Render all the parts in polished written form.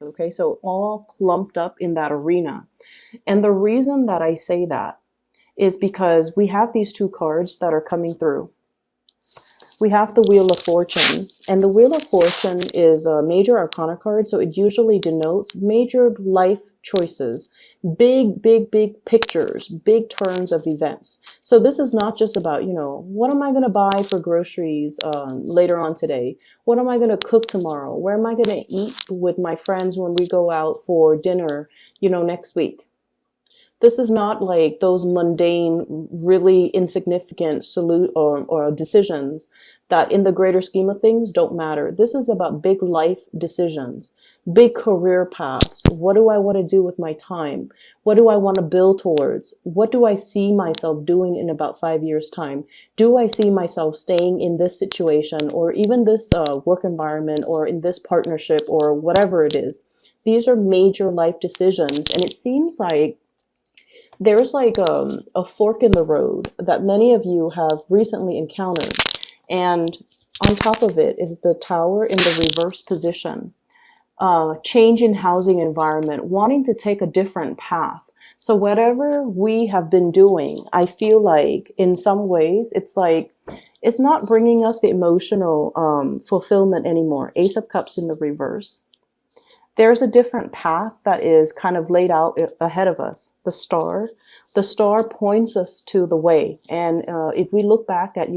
Okay, so all clumped up in that arena. And the reason that I say that is because we have these two cards that are coming through. We have the Wheel of Fortune, and the Wheel of Fortune is a major arcana card, so it usually denotes major life choices, big pictures, big turns of events. So this is not just about, what am I going to buy for groceries later on today? What am I going to cook tomorrow? Where am I going to eat with my friends when we go out for dinner, next week? This is not like those mundane, really insignificant or decisions that in the greater scheme of things don't matter. This is about big life decisions, big career paths. What do I want to do with my time? What do I want to build towards? What do I see myself doing in about 5 years' time? Do I see myself staying in this situation or even this work environment or in this partnership or whatever it is? These are major life decisions. And it seems like there's like a fork in the road that many of you have recently encountered. And on top of it is the Tower in the reverse position. Change in housing environment, wanting to take a different path. So whatever we have been doing, I feel like in some ways, it's like, it's not bringing us the emotional fulfillment anymore. Ace of Cups in the reverse. There's a different path that is kind of laid out ahead of us. The star points us to the way. And if we look back at,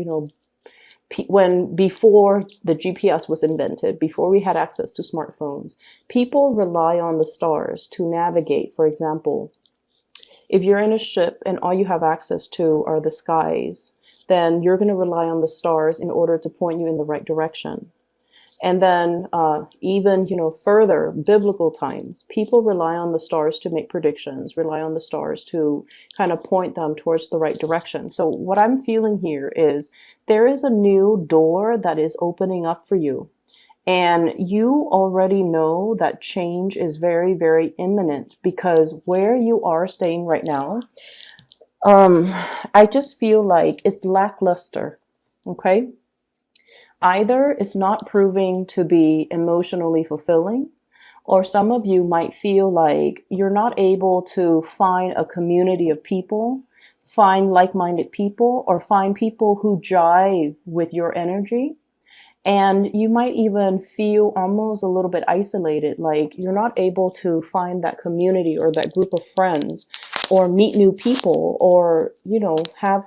when before the GPS was invented, before we had access to smartphones, people rely on the stars to navigate. For example, if you're in a ship and all you have access to are the skies, then you're going to rely on the stars in order to point you in the right direction. And then even, further, biblical times, people rely on the stars to make predictions, rely on the stars to kind of point them towards the right direction. So what I'm feeling here is there is a new door that is opening up for you. And you already know that change is very, very imminent because where you are staying right now, I just feel like it's lackluster. Okay. Either it's not proving to be emotionally fulfilling, or some of you might feel like you're not able to find a community of people, find like-minded people, or find people who jive with your energy. And you might even feel almost a little bit isolated, like you're not able to find that community or that group of friends or meet new people or, have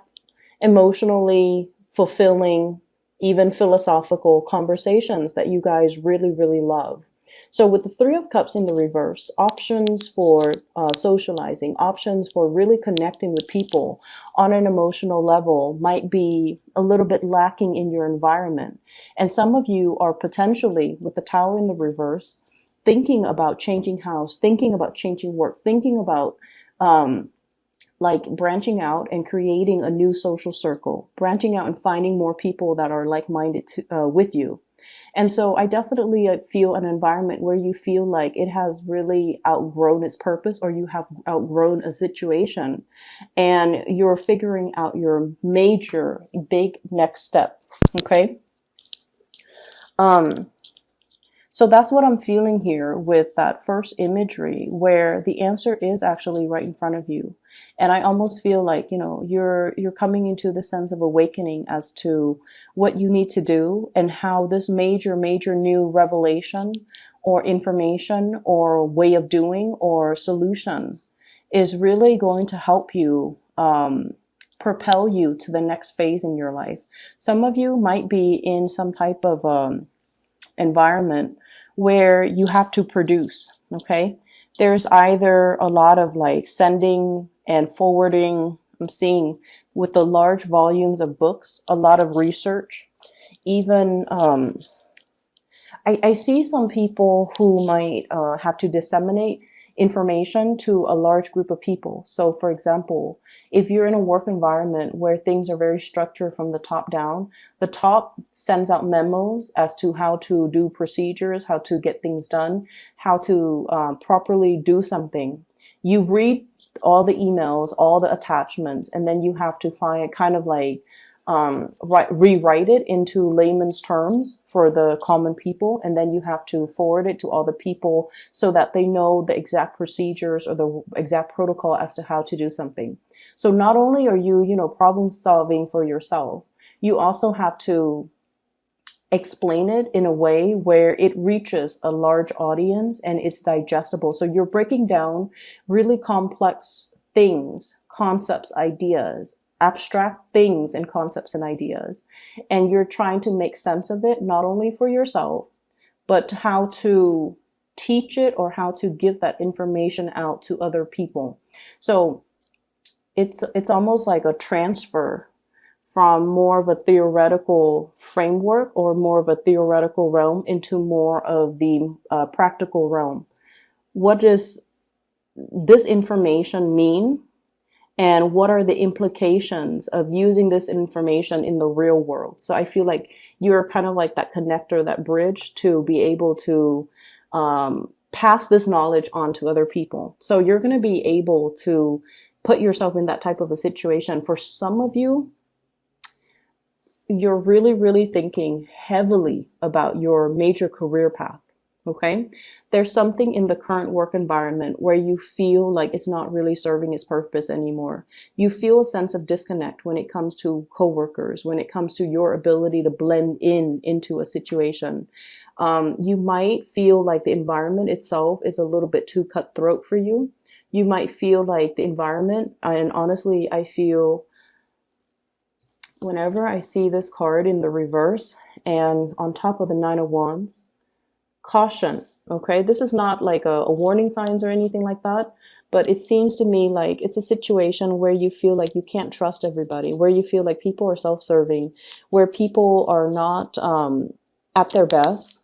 emotionally fulfilling, even philosophical conversations that you guys really, really love. So with the Three of Cups in the reverse, options for socializing, options for really connecting with people on an emotional level might be a little bit lacking in your environment. And some of you are potentially, with the Tower in the reverse, thinking about changing house, thinking about changing work, thinking about like branching out and creating a new social circle, branching out and finding more people that are like-minded with you. And so I definitely feel an environment where you feel like it has really outgrown its purpose or you have outgrown a situation and you're figuring out your major big next step. Okay. So that's what I'm feeling here with that first imagery where the answer is actually right in front of you. And I almost feel like, you're coming into the sense of awakening as to what you need to do and how this major new revelation or information or way of doing or solution is really going to help you propel you to the next phase in your life. Some of you might be in some type of environment where you have to produce, okay? There's either a lot of like sending and forwarding. I'm seeing with the large volumes of books, a lot of research. Even I see some people who might have to disseminate information to a large group of people. So for example, if you're in a work environment where things are very structured from the top down, the top sends out memos as to how to do procedures, how to get things done, how to properly do something. You read all the emails, all the attachments, and then you have to find kind of like rewrite it into layman's terms for the common people, and then you have to forward it to all the people so that they know the exact procedures or the exact protocol as to how to do something. So not only are you, problem solving for yourself, you also have to explain it in a way where it reaches a large audience and it's digestible. So you're breaking down really complex things, concepts, ideas, abstract things and concepts and ideas. And you're trying to make sense of it, not only for yourself, but how to teach it or how to give that information out to other people. So it's almost like a transfer from more of a theoretical framework or more of a theoretical realm into more of the practical realm. What does this information mean? And what are the implications of using this information in the real world? So I feel like you're kind of like that connector, that bridge to be able to pass this knowledge on to other people. So you're going to be able to put yourself in that type of a situation. For some of you, you're really, really thinking heavily about your major career path. Okay. There's something in the current work environment where you feel like it's not really serving its purpose anymore. You feel a sense of disconnect when it comes to coworkers, when it comes to your ability to blend into a situation. You might feel like the environment itself is a little bit too cutthroat for you. You might feel like the environment, and honestly, I feel whenever I see this card in the reverse and on top of the Nine of Wands, caution. Okay, this is not like a warning signs or anything like that, but it seems to me like it's a situation where you feel like you can't trust everybody, where you feel like people are self-serving, where people are not at their best.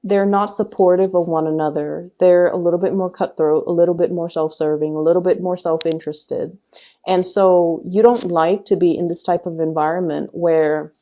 They're not supportive of one another. They're a little bit more cutthroat, a little bit more self-serving, a little bit more self-interested. And so you don't like to be in this type of environment where,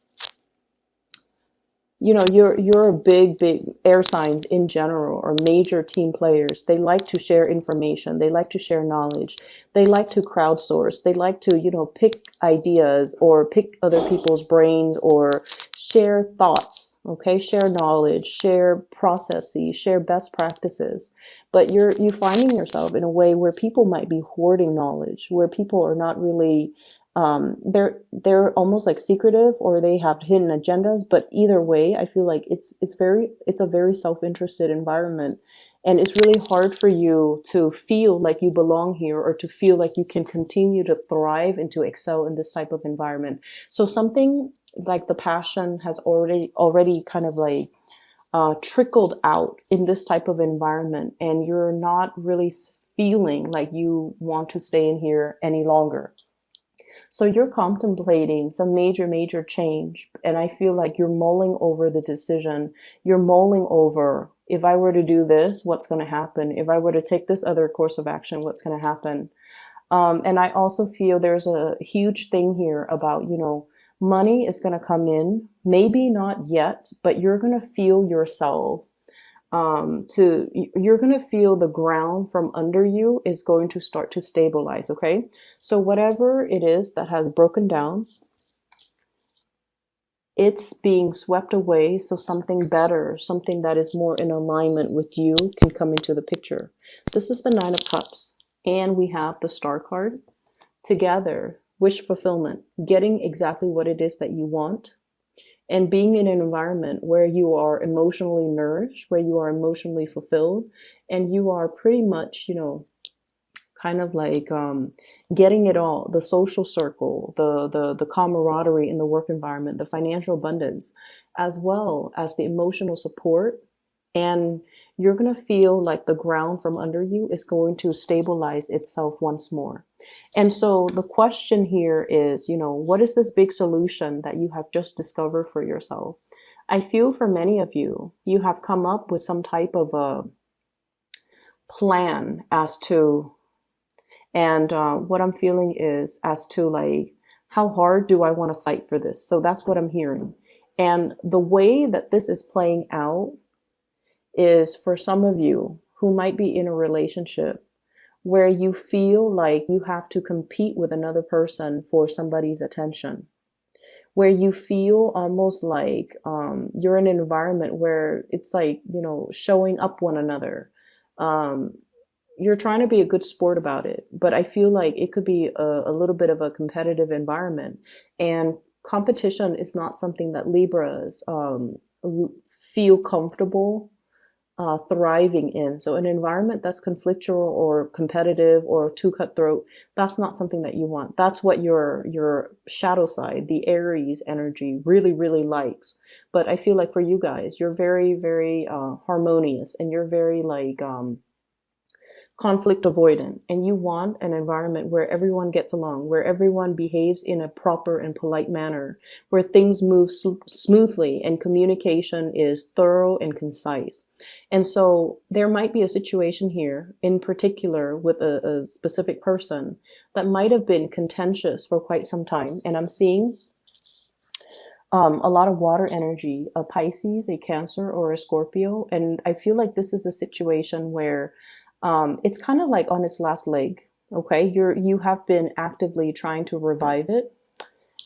you're a big air signs in general, or major team players. They like to share information. They like to share knowledge. They like to crowdsource. They like to, pick ideas or pick other people's brains or share thoughts. Okay. Share knowledge, share processes, share best practices. But you finding yourself in a way where people might be hoarding knowledge, where people are not really they're almost like secretive, or they have hidden agendas. But either way, I feel like it's a very self-interested environment, and it's really hard for you to feel like you belong here, or to feel like you can continue to thrive and to excel in this type of environment. So something like the passion has already kind of like trickled out in this type of environment, and you're not really feeling like you want to stay in here any longer. So you're contemplating some major change. And I feel like you're mulling over the decision. You're mulling over, if I were to do this, what's going to happen? If I were to take this other course of action, what's going to happen? And I also feel there's a huge thing here about, money is going to come in, maybe not yet, but you're going to feel yourself you're going to feel the ground from under you is going to start to stabilize. Okay. So whatever it is that has broken down, it's being swept away. So something better, something that is more in alignment with you can come into the picture. This is the Nine of Cups, and we have the Star card. Together, wish fulfillment, getting exactly what it is that you want, and being in an environment where you are emotionally nourished, where you are emotionally fulfilled, and you are pretty much, kind of like getting it all, the social circle, the camaraderie in the work environment, the financial abundance, as well as the emotional support. And you're going to feel like the ground from under you is going to stabilize itself once more. And so the question here is, what is this big solution that you have just discovered for yourself? I feel for many of you, you have come up with some type of a plan as to, and what I'm feeling is as to like, how hard do I want to fight for this? So that's what I'm hearing. And the way that this is playing out is for some of you who might be in a relationship where you feel like you have to compete with another person for somebody's attention, where you feel almost like you're in an environment where it's like, showing up one another. Um, you're trying to be a good sport about it, but I feel like it could be a little bit of a competitive environment. And competition is not something that Libras feel comfortable thriving in. So an environment that's conflictual or competitive or too cutthroat, that's not something that you want. That's what your shadow side, the Aries energy, really, really likes. But I feel like for you guys, you're very, very harmonious, and you're very like conflict avoidant, and you want an environment where everyone gets along, where everyone behaves in a proper and polite manner, where things move smoothly and communication is thorough and concise. And so there might be a situation here in particular with a specific person that might have been contentious for quite some time. And I'm seeing a lot of water energy, a Pisces, a Cancer, or a Scorpio. And I feel like this is a situation where it's kind of like on its last leg. Okay, you have been actively trying to revive it.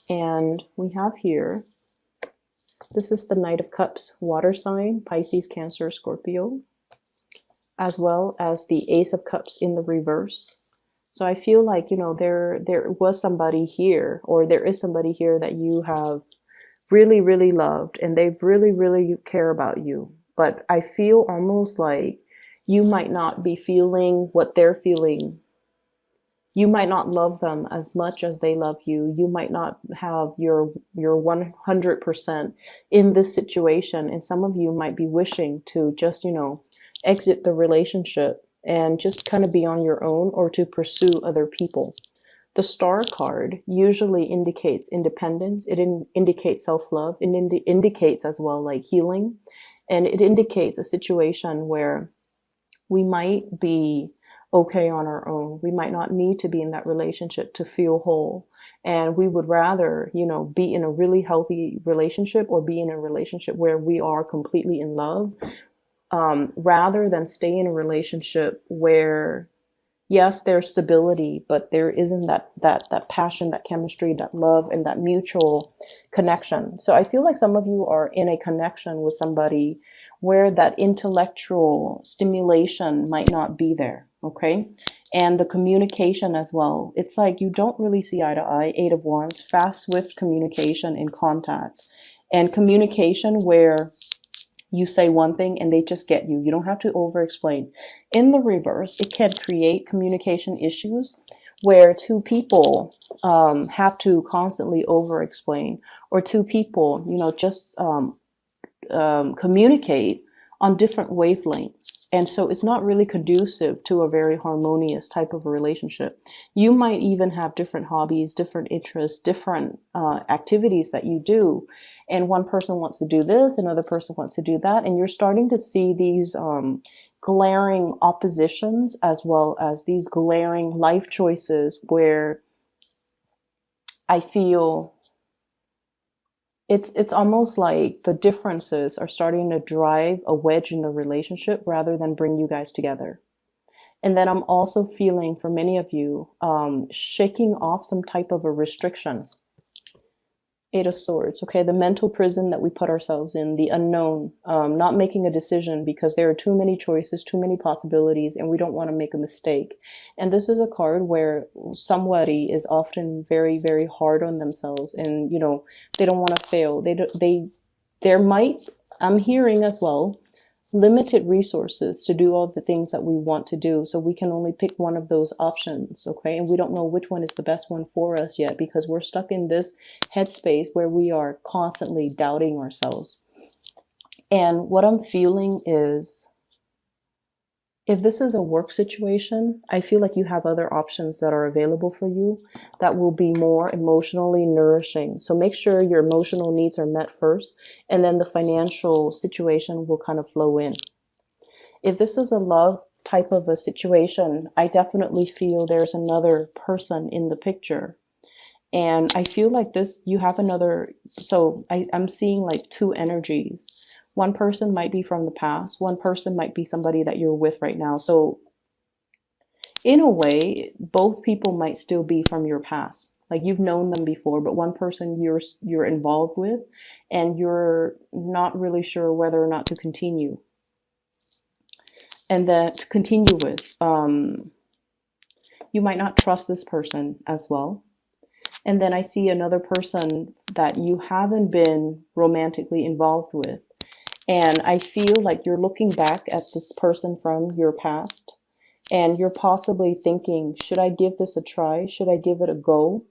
And we have here, this is the Knight of Cups, water sign, Pisces, Cancer, Scorpio, as well as the Ace of Cups in the reverse. So I feel like, there was somebody here, or there is somebody here that you have really, really loved, and they really, really care about you. But I feel almost like you might not be feeling what they're feeling. You might not love them as much as they love you. You might not have your 100% in this situation. And some of you might be wishing to just, exit the relationship and just kind of be on your own, or to pursue other people. The Star card usually indicates independence. It indicates self-love. It indicates as well like healing. And it indicates a situation where we might be okay on our own. We might not need to be in that relationship to feel whole. And we would rather, be in a really healthy relationship, or be in a relationship where we are completely in love, rather than stay in a relationship where, yes, there's stability, but there isn't that passion, that chemistry, that love, and that mutual connection. So I feel like some of you are in a connection with somebody where that intellectual stimulation might not be there, okay? And the communication as well. It's like you don't really see eye to eye. 8 of Wands, fast, swift communication and contact. And communication where you say one thing and they just get you. You don't have to over explain. In the reverse, it can create communication issues where two people have to constantly over explain, or two people, just communicate on different wavelengths. And so it's not really conducive to a very harmonious type of a relationship. You might even have different hobbies, different interests, different activities that you do. And one person wants to do this, another person wants to do that. And you're starting to see these glaring oppositions, as well as these glaring life choices where I feel it's almost like the differences are starting to drive a wedge in the relationship rather than bring you guys together. And then I'm also feeling, for many of you, shaking off some type of a restriction. 8 of Swords, okay? The mental prison that we put ourselves in, the unknown, not making a decision because there are too many choices, too many possibilities, and we don't want to make a mistake. And this is a card where somebody is often very, very hard on themselves, and, they don't want to fail. There might, I'm hearing as well, limited resources to do all the things that we want to do. So we can only pick one of those options, okay? And we don't know which one is the best one for us yet, because we're stuck in this headspace where we are constantly doubting ourselves. And what I'm feeling is, if this is a work situation, I feel like you have other options that are available for you that will be more emotionally nourishing. So make sure your emotional needs are met first, and then the financial situation will kind of flow in. If this is a love type of a situation, I definitely feel there's another person in the picture. And I feel like this, you have another, so I'm seeing like two energies. One person might be from the past. One person might be somebody that you're with right now. So in a way, both people might still be from your past. Like you've known them before, but one person you're involved with, and you're not really sure whether or not to continue. And that to continue with, you might not trust this person as well. And then I see another person that you haven't been romantically involved with. And I feel like you're looking back at this person from your past, and you're possibly thinking, should I give this a try? Should I give it a go?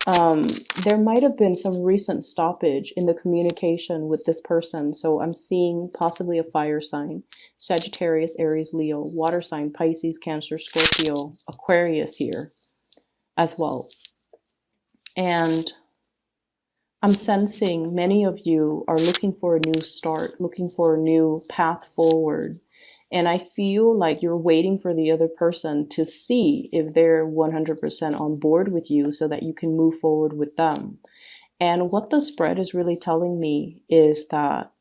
There might have been some recent stoppage in the communication with this person. So I'm seeing possibly a fire sign: Sagittarius, Aries, Leo, water sign, Pisces, Cancer, Scorpio, Aquarius here as well. And I'm sensing many of you are looking for a new start, looking for a new path forward. And I feel like you're waiting for the other person to see if they're 100% on board with you so that you can move forward with them. And what the spread is really telling me is that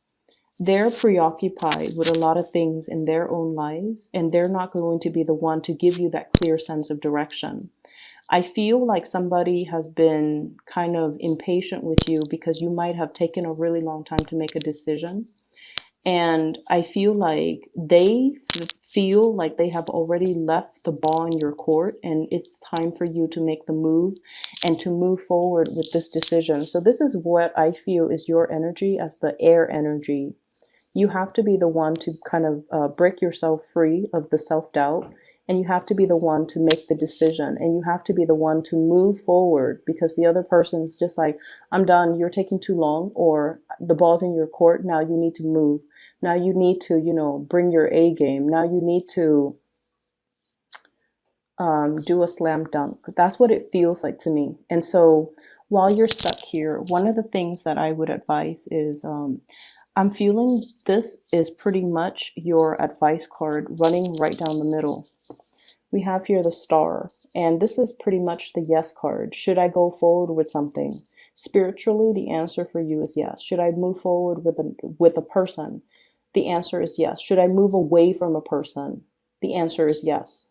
they're preoccupied with a lot of things in their own lives, and they're not going to be the one to give you that clear sense of direction. I feel like somebody has been kind of impatient with you because you might have taken a really long time to make a decision. And I feel like they feel like they have already left the ball in your court, and it's time for you to make the move and to move forward with this decision. So this is what I feel is your energy as the air energy. You have to be the one to kind of break yourself free of the self-doubt, and you have to be the one to make the decision, and you have to be the one to move forward, because the other person's just like, I'm done, you're taking too long, or the ball's in your court, now you need to move. Now you need to, bring your A game. Now you need to do a slam dunk. That's what it feels like to me. And so while you're stuck here, one of the things that I would advise is, I'm feeling this is pretty much your advice card running right down the middle. We have here the star, and this is pretty much the yes card. Should I go forward with something? Spiritually, the answer for you is yes. Should I move forward with a person? The answer is yes. Should I move away from a person? The answer is yes.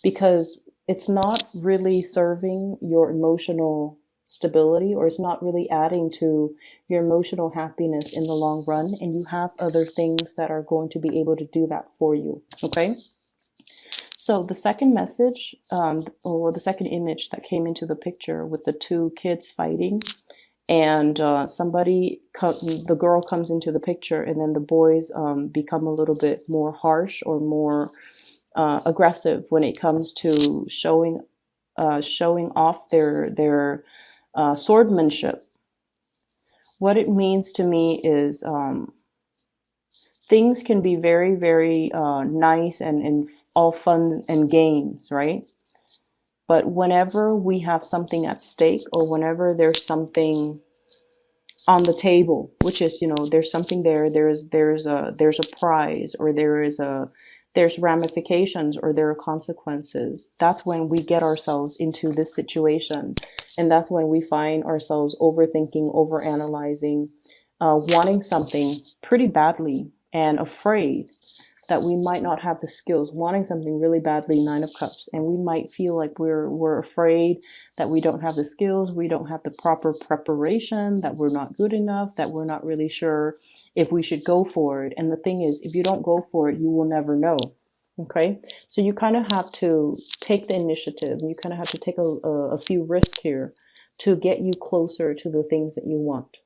Because it's not really serving your emotional stability, or it's not really adding to your emotional happiness in the long run, and you have other things that are going to be able to do that for you, okay? So the second message, or the second image that came into the picture with the two kids fighting, and the girl comes into the picture, and then the boys become a little bit more harsh or more aggressive when it comes to showing off their swordmanship. What it means to me is things can be very, very nice and all fun and games, right? But whenever we have something at stake, or whenever there's something on the table, which is, there's something there, there's a prize, or there's ramifications, or there are consequences. That's when we get ourselves into this situation, and that's when we find ourselves overthinking, overanalyzing, wanting something pretty badly, and afraid that we might not have the skills, wanting something really badly, Nine of Cups, and we might feel like we're afraid that we don't have the skills, we don't have the proper preparation, that we're not good enough, that we're not really sure if we should go for it. And the thing is, if you don't go for it, you will never know. Okay, so you kind of have to take the initiative. You kind of have to take a few risks here to get you closer to the things that you want.